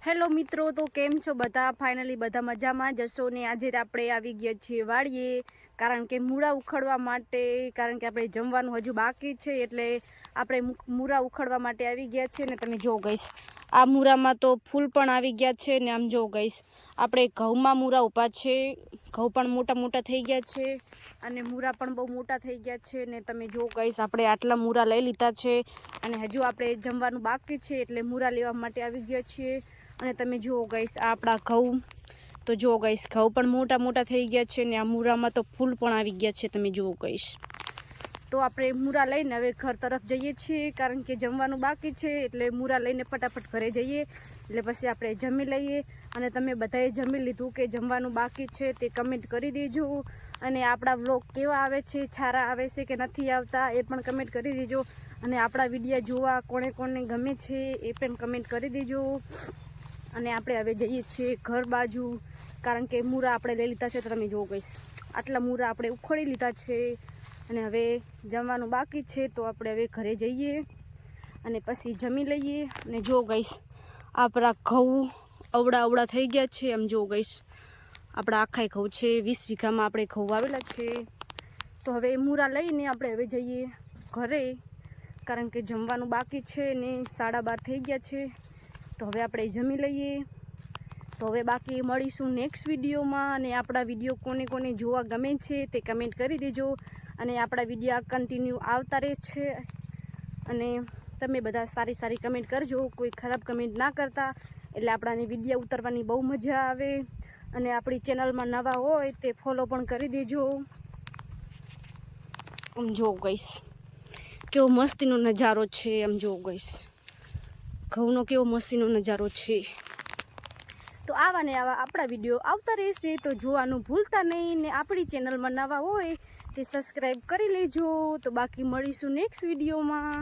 Hello મિત્રો, તો કેમ છો બધા? ફાઇનલી બધા મજામાં જશો ને? આજે આપણે આવી ગયા છીએ વાડીએ, કારણ કે મૂળા ઉખડવા માટે, કારણ કે આપણે જમવાનું હજુ બાકી છે, એટલે આપણે મૂળા ઉખડવા માટે આવી ગયા છે. ને તમે જો ગઈશ, આ મૂળામાં તો ફૂલ પણ આવી ગયા છે ને આમ જો ગઈશ, આપણે ઘઉંમાં મૂળા ઊભા છે, ઘઉં પણ મોટા મોટા થઈ ગયા છે અને મૂળા પણ બહુ મોટા થઈ ગયા છે. ને તમે જો ગઈશ, આપણે આટલા મૂળા લઈ લીધા છે અને હજુ આપણે જમવાનું બાકી છે, એટલે મૂળા લેવા માટે આવી ગયા છીએ. અને તમે જુઓ ગઈશ, આ આપણા ઘઉં, તો જુઓ ગઈશ, ઘઉં પણ મોટા મોટા થઈ ગયા છે ને આ મૂળામાં તો ફૂલ પણ આવી ગયા છે. તમે જુઓ ગઈશ, તો આપણે મૂળા લઈને હવે ઘર તરફ જઈએ છીએ, કારણ કે જમવાનું બાકી છે, એટલે મૂળા લઈને ફટાફટ ઘરે જઈએ, એટલે પછી આપણે જમી લઈએ. અને તમે બધાએ જમી લીધું કે જમવાનું બાકી છે તે કમેન્ટ કરી દેજો. અને આપણા વ્લોગ કેવા આવે છે, સારા આવે છે કે નથી આવતા એ પણ કમેન્ટ કરી દેજો. અને આપણા વિડીયો જોવા કોને કોને ગમે છે એ પણ કમેન્ટ કરી દેજો. અને આપણે હવે જઈએ છીએ ઘર બાજુ, કારણ કે મૂળા આપણે લઈ લીધા છે. તો તમે જોવો ગઈશ, આટલા મૂળા આપણે ઉખડી લીધા છે અને હવે જમવાનું બાકી છે, તો આપણે હવે ઘરે જઈએ અને પછી જમી લઈએ. અને જો ગઈશ, આપણા ઘઉં અવળા થઈ ગયા છે. એમ જો ગઈશ, આપણા આખા ઘઉં છે, 20 વીઘામાં આપણે ઘઉં વાવેલા છે. તો હવે મૂળા લઈને આપણે હવે જઈએ ઘરે, કારણ કે જમવાનું બાકી છે ને 12:30 થઈ ગયા છે. તો હવે આપણે જમી લઈએ. તો હવે બાકી મળીશું નેક્સ્ટ વિડીયોમાં. અને આપણા વિડીયો કોને કોને જોવા ગમે છે તે કમેન્ટ કરી દેજો. અને આપણા વિડીયો કન્ટિન્યુ આવતા રહે છે. અને તમે બધા સારી સારી કમેન્ટ કરજો, કોઈ ખરાબ કમેન્ટ ના કરતા, એટલે આપણાને વિડીયો ઉતારવાની બહુ મજા આવે. અને આપણી ચેનલમાં નવા હોય તે ફોલો પણ કરી દેજો. આમ જો ગઈશ, કેવો મસ્તીનો નજારો છે. આમ જો ગઈશ, ઘઉંનો કેવો મસ્તીનો નજારો છે. તો આવા ને આવા આપણા વિડીયો આવતા રહેશે, તો જોવાનું ભૂલતા નહીં. ને આપણી ચેનલમાં નવા હોય તે સબસ્ક્રાઈબ કરી લેજો. તો બાકી મળીશું નેક્સ્ટ વિડીયોમાં.